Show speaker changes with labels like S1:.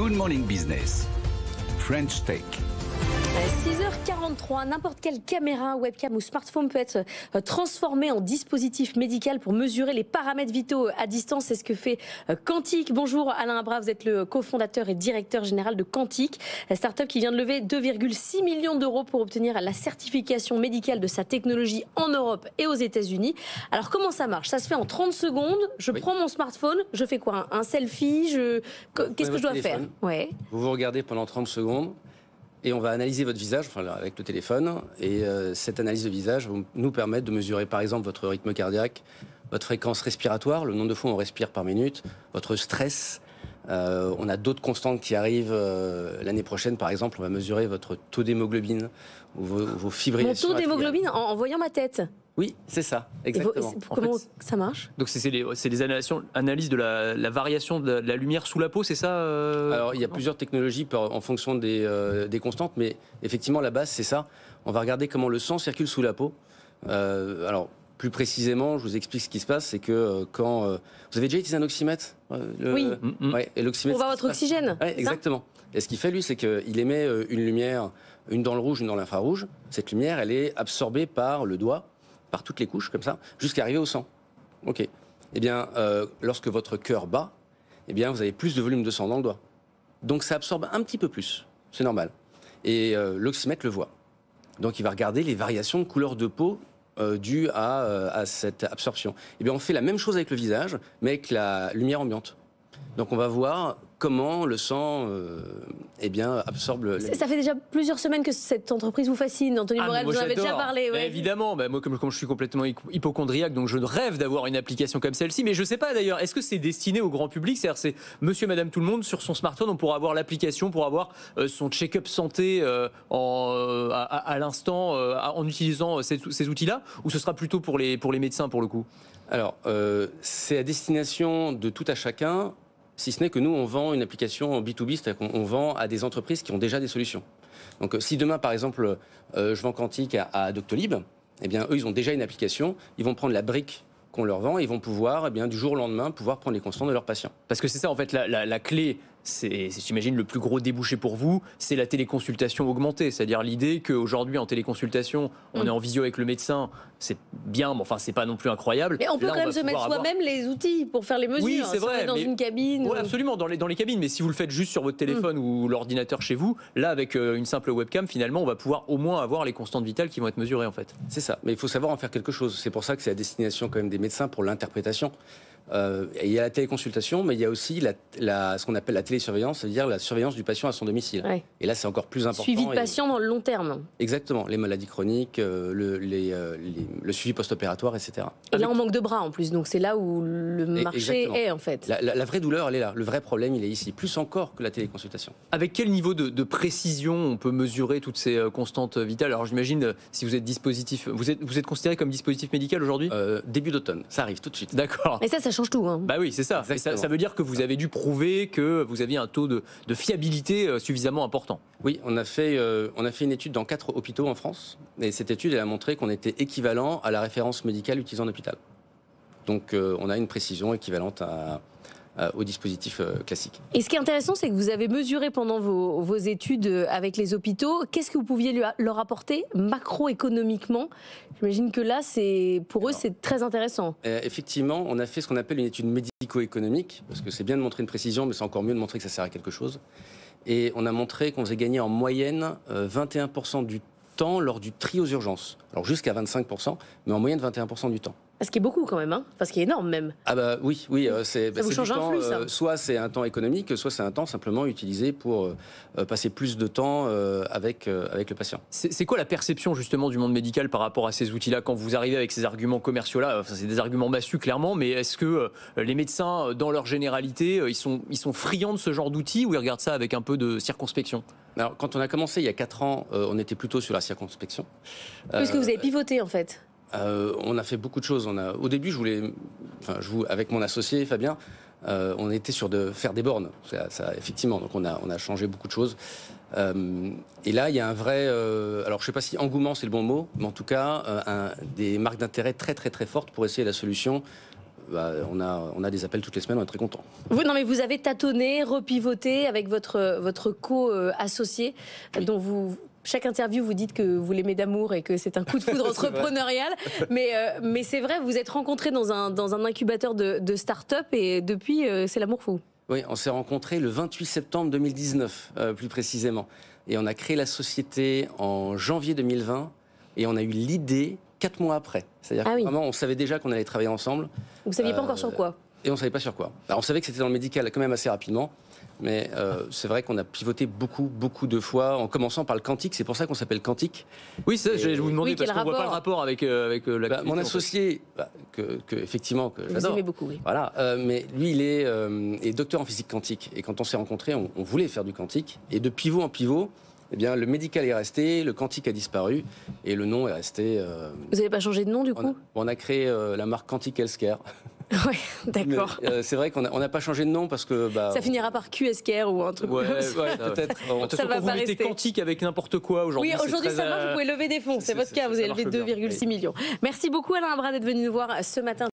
S1: Good Morning Business, French Tech.
S2: 6h43, n'importe quelle caméra, webcam ou smartphone peut être transformée en dispositif médical pour mesurer les paramètres vitaux à distance. C'est ce que fait Quantique. Bonjour Alain Abra, vous êtes le cofondateur et directeur général de Quantique, la start-up qui vient de lever 2,6 millions d'euros pour obtenir la certification médicale de sa technologie en Europe et aux États-Unis. Alors comment ça marche? Ça se fait en 30 secondes. Je prends mon smartphone, je fais quoi? Un selfie? Qu'est-ce que je dois faire?
S3: Vous regardez pendant 30 secondes. Et on va analyser votre visage avec le téléphone. Et cette analyse de visage va nous permettre de mesurer par exemple votre rythme cardiaque, votre fréquence respiratoire, le nombre de fois où on respire par minute, votre stress. On a d'autres constantes qui arrivent l'année prochaine. Par exemple, on va mesurer votre taux d'hémoglobine ou vos fibrillations.
S2: Mon taux d'hémoglobine en voyant ma tête?
S3: Oui, c'est ça, exactement.
S2: Comment ça marche?
S4: Donc c'est les analyses de la variation de la lumière sous la peau, c'est ça
S3: Alors il y a plusieurs technologies en fonction des constantes, mais effectivement la base c'est ça. On va regarder comment le sang circule sous la peau. Alors plus précisément, je vous explique ce qui se passe, c'est que quand vous avez déjà utilisé un oxymètre,
S2: oui.
S3: Ouais, et l'oxymètre,
S2: pour voir votre oxygène.
S3: Ouais, exactement. Et ce qu'il fait lui, c'est qu'il émet une lumière, une dans le rouge, une dans l'infrarouge. Cette lumière, elle est absorbée par le doigt, par toutes les couches, comme ça, jusqu'à arriver au sang. Ok. Eh bien, lorsque votre cœur bat, eh bien, vous avez plus de volume de sang dans le doigt. Donc, ça absorbe un petit peu plus. C'est normal. Et l'oxymètre le voit. Donc, il va regarder les variations de couleur de peau dues à cette absorption. Eh bien, on fait la même chose avec le visage, mais avec la lumière ambiante. Donc, on va voir comment le sang absorbe...
S2: Ça fait déjà plusieurs semaines que cette entreprise vous fascine. Anthony Morel, vous en avez déjà parlé. Ouais.
S4: Évidemment, moi comme je suis complètement hypocondriaque, donc je rêve d'avoir une application comme celle-ci, mais je ne sais pas d'ailleurs, est-ce que c'est destiné au grand public? C'est-à-dire c'est monsieur, madame, tout le monde sur son smartphone, on pourra avoir l'application pour avoir son check-up santé à l'instant en utilisant ces outils-là, ou ce sera plutôt pour les médecins pour le coup?
S3: Alors, c'est à destination de tout à chacun, si ce n'est que nous, on vend une application en B2B, c'est-à-dire qu'on vend à des entreprises qui ont déjà des solutions. Donc, si demain, par exemple, je vends Quantique à Doctolib, eh bien, eux, ils ont déjà une application, ils vont prendre la brique qu'on leur vend et ils vont pouvoir, eh bien, du jour au lendemain, pouvoir prendre les constantes de leurs patients.
S4: Parce que c'est ça, en fait, la clé, c'est, j'imagine, le plus gros débouché pour vous, c'est la téléconsultation augmentée. C'est-à-dire l'idée qu'aujourd'hui, en téléconsultation, on est en visio avec le médecin, c'est bien, mais enfin, c'est pas non plus incroyable.
S2: Mais on peut quand même se mettre soi-même les outils pour faire les mesures.
S4: Oui, c'est vrai.
S2: Dans une cabine.
S4: Oui, absolument, dans les cabines. Mais si vous le faites juste sur votre téléphone ou l'ordinateur chez vous, là, avec une simple webcam, finalement, on va pouvoir au moins avoir les constantes vitales qui vont être mesurées, en fait.
S3: C'est ça. Mais il faut savoir en faire quelque chose. C'est pour ça que c'est à destination quand même des médecins pour l'interprétation. Il y a la téléconsultation, mais il y a aussi ce qu'on appelle la télésurveillance, c'est-à-dire la surveillance du patient à son domicile. Ouais. Et là, c'est encore plus important.
S2: Suivi de patient dans le long terme.
S3: Exactement. Les maladies chroniques, le suivi post-opératoire, etc.
S2: Et là, on manque de bras en plus, donc c'est là où le marché est en fait.
S3: La vraie douleur, elle est là. Le vrai problème, il est ici, plus encore que la téléconsultation.
S4: Avec quel niveau de précision on peut mesurer toutes ces constantes vitales? Alors j'imagine, si vous êtes vous êtes considéré comme dispositif médical aujourd'hui?
S3: Début d'automne, ça arrive tout de suite.
S4: D'accord.
S2: Et ça change tout. Hein.
S4: Bah oui, c'est ça. Ça veut dire que vous avez dû prouver que vous aviez un taux de fiabilité suffisamment important.
S3: Oui, on a fait une étude dans 4 hôpitaux en France. Et cette étude, elle a montré qu'on était équivalent à la référence médicale utilisée en hôpital. Donc on a une précision équivalente au dispositif classique.
S2: Et ce qui est intéressant, c'est que vous avez mesuré pendant vos études avec les hôpitaux. Qu'est-ce que vous pouviez leur apporter macroéconomiquement? J'imagine que là, pour eux, c'est très intéressant.
S3: Effectivement, on a fait ce qu'on appelle une étude médico-économique, parce que c'est bien de montrer une précision, mais c'est encore mieux de montrer que ça sert à quelque chose. Et on a montré qu'on faisait gagner en moyenne 21% du temps lors du tri aux urgences. Alors jusqu'à 25%, mais en moyenne 21% du temps.
S2: Ce qui est beaucoup quand même, hein, parce qu'il est énorme même.
S3: Ah bah oui, c'est
S2: ça vous change un flux, ça.
S3: Soit c'est un temps économique, soit c'est un temps simplement utilisé pour passer plus de temps avec le patient.
S4: C'est quoi la perception justement du monde médical par rapport à ces outils-là quand vous arrivez avec ces arguments commerciaux-là? Enfin, c'est des arguments massus clairement, mais est-ce que les médecins, dans leur généralité, ils sont friands de ce genre d'outils ou ils regardent ça avec un peu de circonspection?
S3: Alors, quand on a commencé il y a 4 ans, on était plutôt sur la circonspection.
S2: Parce que vous avez pivoté en fait.
S3: On a fait beaucoup de choses. Au début, avec mon associé Fabien, on était sur de faire des bornes. Ça, effectivement, donc on a changé beaucoup de choses. Et là, il y a un vrai. Alors, je ne sais pas si engouement c'est le bon mot, mais en tout cas, des marques d'intérêt très très très fortes pour essayer la solution on a des appels toutes les semaines, on est très contents.
S2: Non, mais vous avez tâtonné, repivoté avec votre co-associé,
S3: Oui.
S2: dont chaque interview, vous dites que vous l'aimez d'amour et que c'est un coup de foudre entrepreneurial. Mais c'est vrai, vous êtes rencontrés dans un incubateur de start-up et depuis, c'est l'amour fou.
S3: Oui, on s'est rencontrés le 28 septembre 2019, plus précisément. Et on a créé la société en janvier 2020 et on a eu l'idée 4 mois après. C'est-à-dire que vraiment, on savait déjà qu'on allait travailler ensemble.
S2: Vous ne saviez pas encore sur quoi?
S3: Et on ne savait pas sur quoi. Alors, on savait que c'était dans le médical quand même assez rapidement. Mais c'est vrai qu'on a pivoté beaucoup de fois, en commençant par le quantique. C'est pour ça qu'on s'appelle Quantique.
S4: Oui, ça, je vais vous demander, parce qu'on ne voit pas le
S2: rapport
S4: rapport avec la
S3: Mon associé, effectivement, que
S2: Vous
S3: j'adore.
S2: aimez beaucoup, oui.
S3: Voilà, mais lui, il est docteur en physique quantique. Et quand on s'est rencontrés, on voulait faire du quantique. Et de pivot en pivot, eh bien, le médical est resté, le quantique a disparu, et le nom est resté...
S2: Vous n'avez pas changé de nom, du coup?
S3: On a créé la marque Quantique Healthcare.
S2: Oui, d'accord.
S3: C'est vrai qu'on n'a pas changé de nom parce que...
S2: ça finira par QSCare ou un truc
S4: Ouais,
S2: comme ça.
S4: ouais, peut-être.
S2: Ça va
S4: quand
S2: pas
S4: vous mettez
S2: rester.
S4: quantique avec n'importe quoi aujourd'hui.
S2: Oui, aujourd'hui ça marche, vous pouvez lever des fonds, c'est votre cas, vous avez levé 2,6 millions. Merci beaucoup Alain Abra d'être venu nous voir ce matin.